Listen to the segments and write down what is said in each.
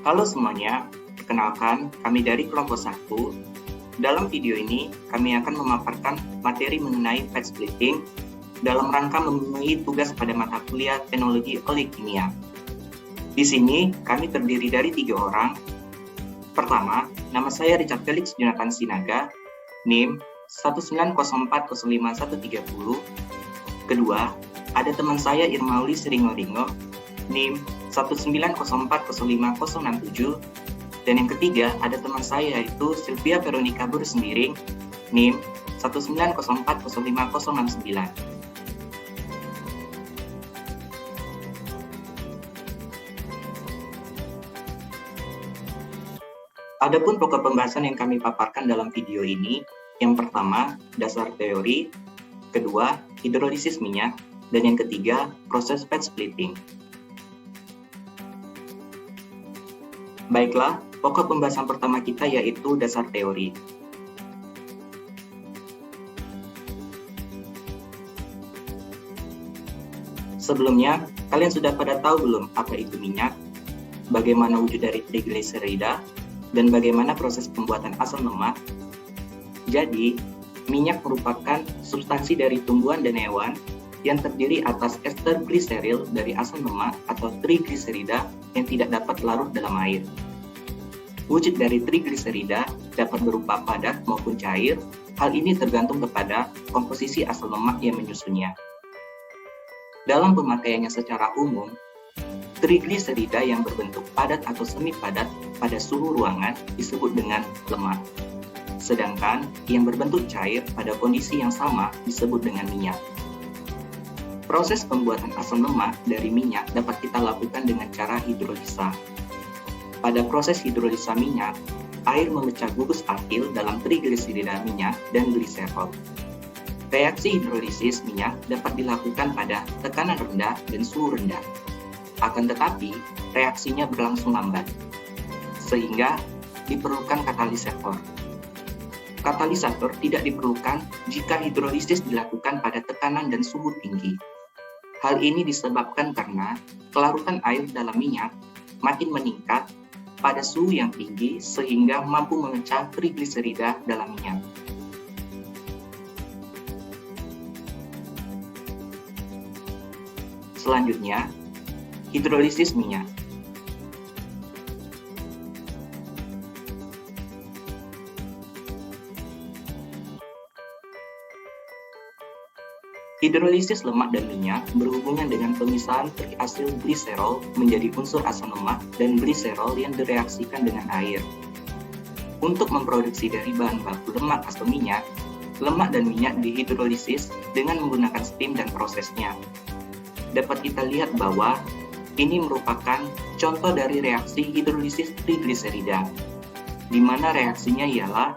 Halo semuanya, perkenalkan kami dari kelompok 1. Dalam video ini, kami akan memaparkan materi mengenai fat splitting dalam rangka memenuhi tugas pada mata kuliah teknologi oligimia. Di sini, kami terdiri dari 3 orang. Pertama, nama saya Richard Felix Jonathan Sinaga, NIM 190405130. Kedua, ada teman saya Irmauli Seringo-Ringo, NIM 190405067. Dan yang ketiga, ada teman saya yaitu Sylvia Veronica Bursendiring, NIM 190405069. Adapun pokok pembahasan yang kami paparkan dalam video ini, yang pertama, dasar teori, kedua, hidrolisis minyak, dan yang ketiga, proses fat splitting. Baiklah, pokok pembahasan pertama kita yaitu dasar teori. Sebelumnya, kalian sudah pada tahu belum apa itu minyak, bagaimana wujud dari trigliserida, dan bagaimana proses pembuatan asam lemak? Jadi, minyak merupakan substansi dari tumbuhan dan hewan yang terdiri atas ester gliseril dari asam lemak atau trigliserida yang tidak dapat larut dalam air. Wujud dari trigliserida dapat berupa padat maupun cair. Hal ini tergantung kepada komposisi asam lemak yang menyusunnya. Dalam pemakaiannya secara umum, trigliserida yang berbentuk padat atau semi padat pada suhu ruangan disebut dengan lemak. Sedangkan yang berbentuk cair pada kondisi yang sama disebut dengan minyak. Proses pembuatan asam lemak dari minyak dapat kita lakukan dengan cara hidrolisa. Pada proses hidrolisa minyak, air memecah gugus alkil dalam trigliserida minyak dan gliserol. Reaksi hidrolisis minyak dapat dilakukan pada tekanan rendah dan suhu rendah. Akan tetapi, reaksinya berlangsung lambat, sehingga diperlukan katalisator. Katalisator tidak diperlukan jika hidrolisis dilakukan pada tekanan dan suhu tinggi. Hal ini disebabkan karena kelarutan air dalam minyak makin meningkat pada suhu yang tinggi sehingga mampu memecah trigliserida dalam minyak. Selanjutnya, hidrolisis minyak. Hidrolisis lemak dan minyak berhubungan dengan pemisahan triasil gliserol menjadi unsur asam lemak dan gliserol yang direaksikan dengan air. Untuk memproduksi dari bahan baku lemak atau minyak, lemak dan minyak dihidrolisis dengan menggunakan steam dan prosesnya. Dapat kita lihat bahwa ini merupakan contoh dari reaksi hidrolisis trigliserida, di mana reaksinya ialah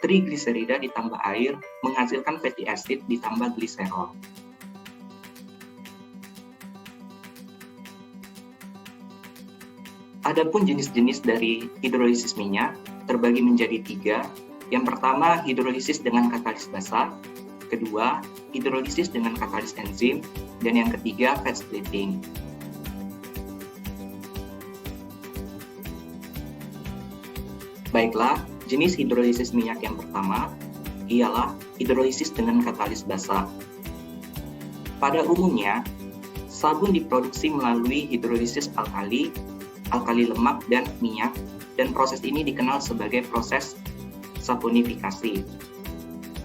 trigliserida ditambah air menghasilkan fatty acid ditambah gliserol. Adapun jenis-jenis dari hidrolisis minyak terbagi menjadi 3. Yang pertama, hidrolisis dengan katalis basa. Kedua, hidrolisis dengan katalis enzim. Dan yang ketiga, fat splitting. Baiklah, jenis hidrolisis minyak yang pertama ialah hidrolisis dengan katalis basa. Pada umumnya, sabun diproduksi melalui hidrolisis alkali, alkali lemak, dan minyak, dan proses ini dikenal sebagai proses saponifikasi.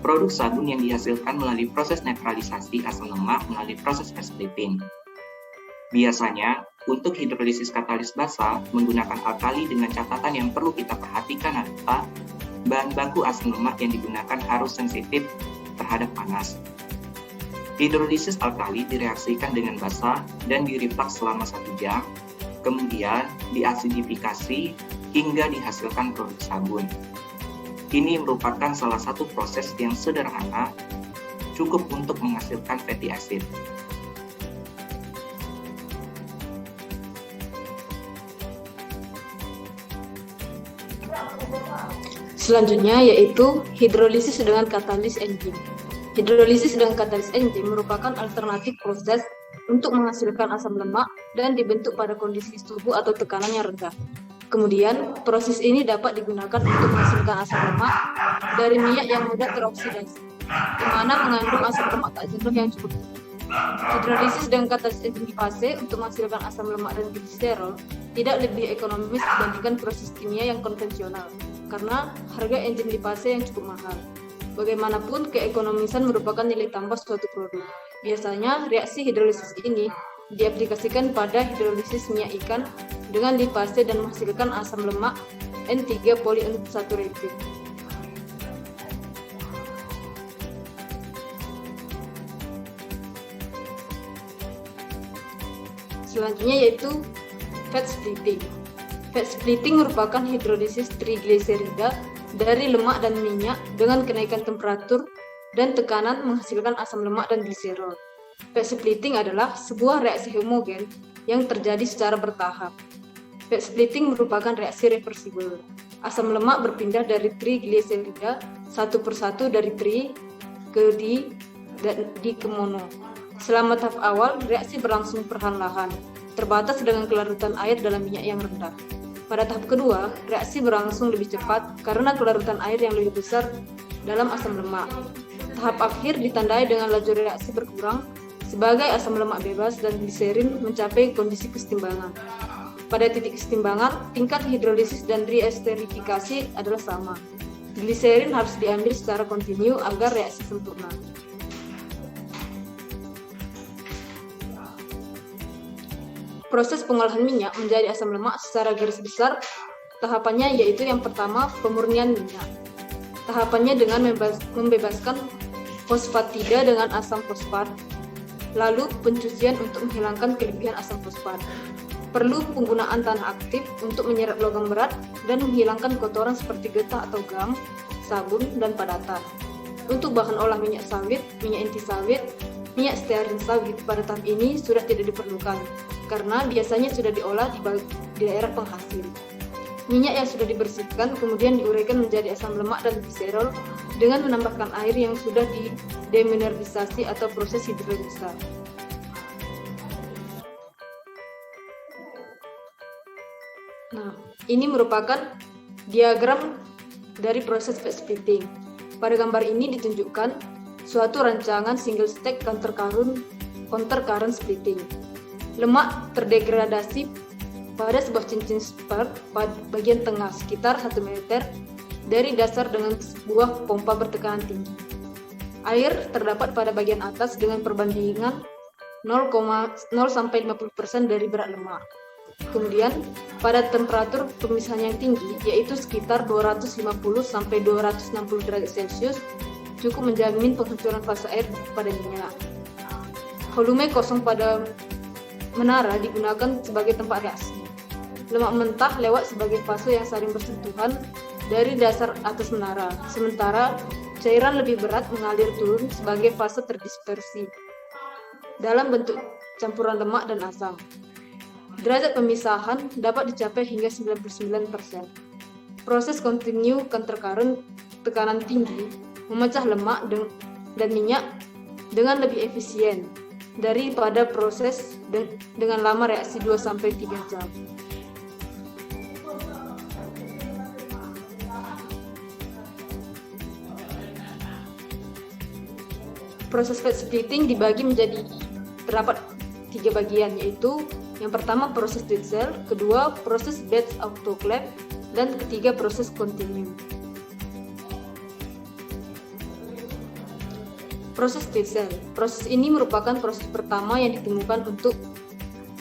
Produk sabun yang dihasilkan melalui proses netralisasi asam lemak melalui proses fat splitting. Biasanya, untuk hidrolisis katalis basa menggunakan alkali dengan catatan yang perlu kita perhatikan adalah bahan baku asam lemak yang digunakan harus sensitif terhadap panas. Hidrolisis alkali direaksikan dengan basa dan direflux selama 1 jam, kemudian diasidifikasi hingga dihasilkan produk sabun. Ini merupakan salah satu proses yang sederhana, cukup untuk menghasilkan fatty acid. Selanjutnya yaitu hidrolisis dengan katalis enzim. Hidrolisis dengan katalis enzim merupakan alternatif proses untuk menghasilkan asam lemak dan dibentuk pada kondisi suhu atau tekanan yang rendah. Kemudian, proses ini dapat digunakan untuk menghasilkan asam lemak dari minyak yang mudah teroksidasi, di mana mengandung asam lemak tak jenuh yang cukup. Hidrolisis dengan katalisis enzim lipase untuk menghasilkan asam lemak dan gliserol tidak lebih ekonomis dibandingkan proses kimia yang konvensional, karena harga enzim lipase yang cukup mahal. Bagaimanapun, keekonomisan merupakan nilai tambah suatu produk. Biasanya, reaksi hidrolisis ini diaplikasikan pada hidrolisis minyak ikan dengan lipase dan menghasilkan asam lemak N3 polyunsaturated. Selanjutnya yaitu fat splitting. Fat splitting merupakan hidrolisis trigliserida dari lemak dan minyak dengan kenaikan temperatur dan tekanan menghasilkan asam lemak dan gliserol. Fat splitting adalah sebuah reaksi homogen yang terjadi secara bertahap. Fat splitting merupakan reaksi reversibel. Asam lemak berpindah dari trigliserida satu persatu dari tri ke di dan di ke mono. Selama tahap awal, reaksi berlangsung perlahan-lahan, terbatas dengan kelarutan air dalam minyak yang rendah. Pada tahap kedua, reaksi berlangsung lebih cepat karena kelarutan air yang lebih besar dalam asam lemak. Tahap akhir ditandai dengan laju reaksi berkurang sebagai asam lemak bebas dan gliserin mencapai kondisi kesetimbangan. Pada titik kesetimbangan, tingkat hidrolisis dan reesterifikasi adalah sama. Gliserin harus diambil secara kontinu agar reaksi sempurna. Proses pengolahan minyak menjadi asam lemak secara garis besar, tahapannya yaitu yang pertama, pemurnian minyak. Tahapannya dengan membebaskan fosfatida dengan asam fosfat, lalu pencucian untuk menghilangkan kelebihan asam fosfat. Perlu penggunaan tanah aktif untuk menyerap logam berat dan menghilangkan kotoran seperti getah atau gam, sabun, dan padatan. Untuk bahan olah minyak sawit, minyak inti sawit, minyak stearin sawit pada tahap ini sudah tidak diperlukan, karena biasanya sudah diolah di daerah penghasil. Minyak yang sudah dibersihkan kemudian diuraikan menjadi asam lemak dan gliserol dengan menambahkan air yang sudah demineralisasi atau proses hidrolisa. Nah, ini merupakan diagram dari proses fat splitting. Pada gambar ini ditunjukkan suatu rancangan single stack counter current splitting. Lemak terdegradasi pada sebuah cincin spark pada bagian tengah sekitar 1 meter dari dasar dengan sebuah pompa bertekanan tinggi. Air terdapat pada bagian atas dengan perbandingan 0,0-50% dari berat lemak. Kemudian, pada temperatur pemisahan yang tinggi, yaitu sekitar 250-260 derajat Celcius, cukup menjamin penghancuran fase air pada minyak. Volume kosong pada menara digunakan sebagai tempat reaksi. Lemak mentah lewat sebagai fase yang saling bersentuhan dari dasar atas menara, sementara cairan lebih berat mengalir turun sebagai fase terdispersi dalam bentuk campuran lemak dan asam. Derajat pemisahan dapat dicapai hingga 99%. Proses kontinu counter current tekanan tinggi memecah lemak dan minyak dengan lebih efisien daripada proses dengan lama reaksi 2-3 jam. Proses fat splitting dibagi menjadi terdapat 3 bagian, yaitu yang pertama proses Dietzel, kedua proses batch autoclave, dan ketiga proses kontinu. Proses Dietzel. Proses ini merupakan proses pertama yang ditemukan untuk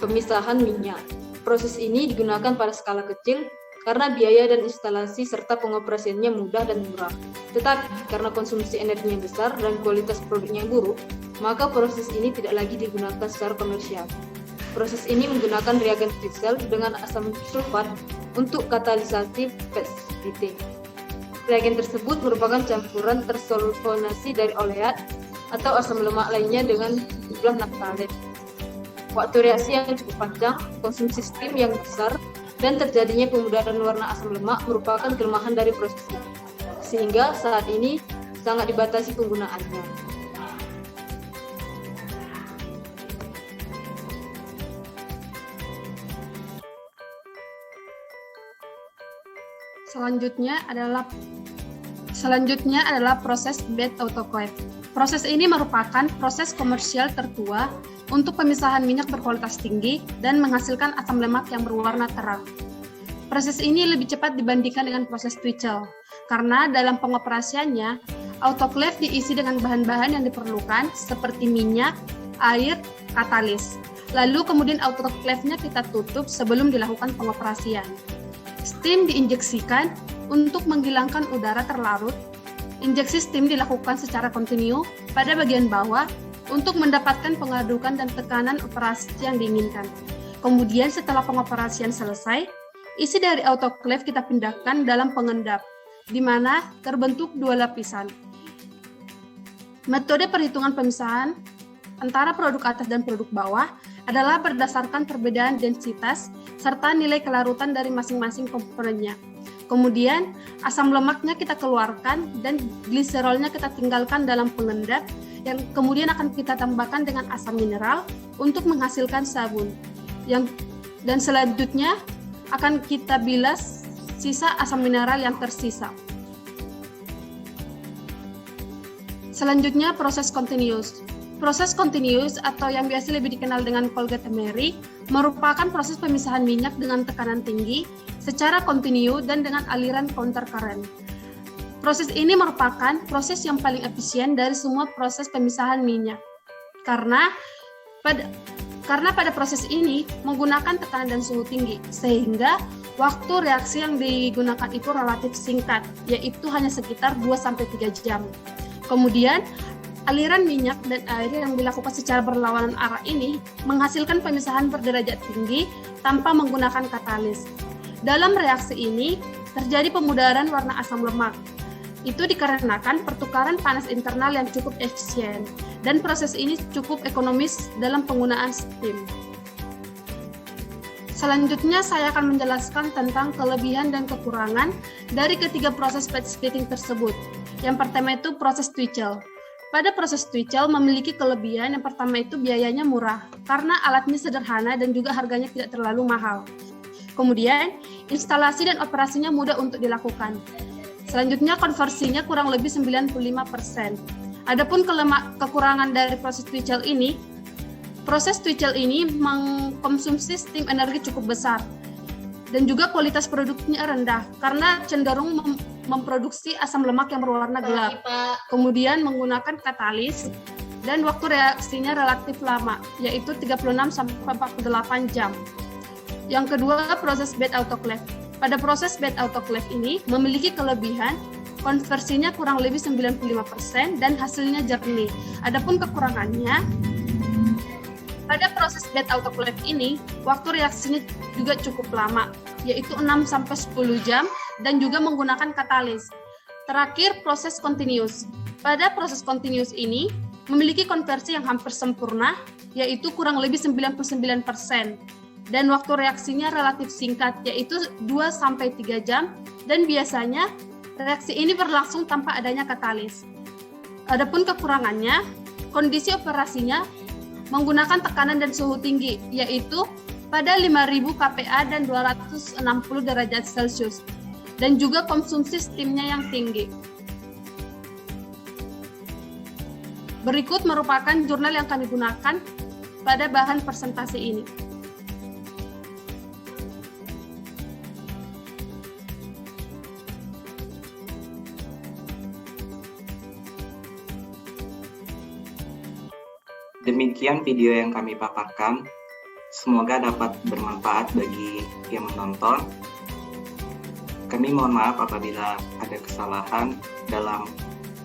pemisahan minyak. Proses ini digunakan pada skala kecil karena biaya dan instalasi serta pengoperasiannya mudah dan murah. Tetapi karena konsumsi energinya besar dan kualitas produknya buruk, maka proses ini tidak lagi digunakan secara komersial. Proses ini menggunakan reagen Dietzel dengan asam sulfat untuk katalisasi fat splitting. Reagen tersebut merupakan campuran tersulfonasi dari oleat atau asam lemak lainnya dengan jumlah naphthalate. Waktu reaksi yang cukup panjang, konsumsi steam yang besar, dan terjadinya pemudaran warna asam lemak merupakan kelemahan dari proses ini, sehingga saat ini sangat dibatasi penggunaannya. Selanjutnya adalah proses batch autoclave. Proses ini merupakan proses komersial tertua untuk pemisahan minyak berkualitas tinggi dan menghasilkan asam lemak yang berwarna terang. Proses ini lebih cepat dibandingkan dengan proses Twitchell, karena dalam pengoperasiannya, autoclave diisi dengan bahan-bahan yang diperlukan seperti minyak, air, katalis. Lalu kemudian autoclave-nya kita tutup sebelum dilakukan pengoperasian. Steam diinjeksikan untuk menghilangkan udara terlarut. Injeksi steam dilakukan secara kontinu pada bagian bawah untuk mendapatkan pengadukan dan tekanan operasi yang diinginkan. Kemudian setelah pengoperasian selesai, isi dari autoclave kita pindahkan dalam pengendap, di mana terbentuk dua lapisan. Metode perhitungan pemisahan antara produk atas dan produk bawah adalah berdasarkan perbedaan densitas serta nilai kelarutan dari masing-masing komponennya. Kemudian, asam lemaknya kita keluarkan dan gliserolnya kita tinggalkan dalam pengendap yang kemudian akan kita tambahkan dengan asam mineral untuk menghasilkan sabun. Dan selanjutnya akan kita bilas sisa asam mineral yang tersisa. Selanjutnya proses continuous. Proses continuous atau yang biasa lebih dikenal dengan Colgate-Emery merupakan proses pemisahan minyak dengan tekanan tinggi secara kontinu dan dengan aliran counter current. Proses ini merupakan proses yang paling efisien dari semua proses pemisahan minyak. Karena pada proses ini menggunakan tekanan dan suhu tinggi, sehingga waktu reaksi yang digunakan itu relatif singkat, yaitu hanya sekitar 2-3 jam. Kemudian, aliran minyak dan air yang dilakukan secara berlawanan arah ini menghasilkan pemisahan berderajat tinggi tanpa menggunakan katalis. Dalam reaksi ini, terjadi pemudaran warna asam lemak. Itu dikarenakan pertukaran panas internal yang cukup efisien, dan proses ini cukup ekonomis dalam penggunaan steam. Selanjutnya, saya akan menjelaskan tentang kelebihan dan kekurangan dari ketiga proses batch splitting tersebut. Yang pertama itu proses Twitchell. Pada proses Twitchell memiliki kelebihan yang pertama itu biayanya murah, karena alatnya sederhana dan juga harganya tidak terlalu mahal. Kemudian, instalasi dan operasinya mudah untuk dilakukan. Selanjutnya, konversinya kurang lebih 95%. Adapun kekurangan dari proses Twitchell ini mengkonsumsi steam energi cukup besar, dan juga kualitas produknya rendah, karena cenderung memproduksi asam lemak yang berwarna gelap. Kemudian menggunakan katalis, dan waktu reaksinya relatif lama, yaitu 36-48 jam. Yang kedua, proses batch autoclave. Pada proses batch autoclave ini memiliki kelebihan, konversinya kurang lebih 95% dan hasilnya jernih. Adapun kekurangannya, pada proses batch autoclave ini, waktu reaksinya juga cukup lama, yaitu 6-10 jam dan juga menggunakan katalis. Terakhir, proses continuous. Pada proses continuous ini, memiliki konversi yang hampir sempurna, yaitu kurang lebih 99%. Dan waktu reaksinya relatif singkat, yaitu 2-3 jam, dan biasanya reaksi ini berlangsung tanpa adanya katalis. Adapun kekurangannya, kondisi operasinya menggunakan tekanan dan suhu tinggi, yaitu pada 5000 kPa dan 260 derajat Celcius, dan juga konsumsi steamnya yang tinggi. Berikut merupakan jurnal yang kami gunakan pada bahan presentasi ini. Demikian video yang kami paparkan. Semoga dapat bermanfaat bagi yang menonton. Kami mohon maaf apabila ada kesalahan dalam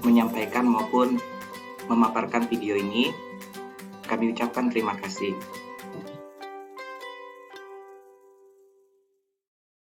menyampaikan maupun memaparkan video ini. Kami ucapkan terima kasih.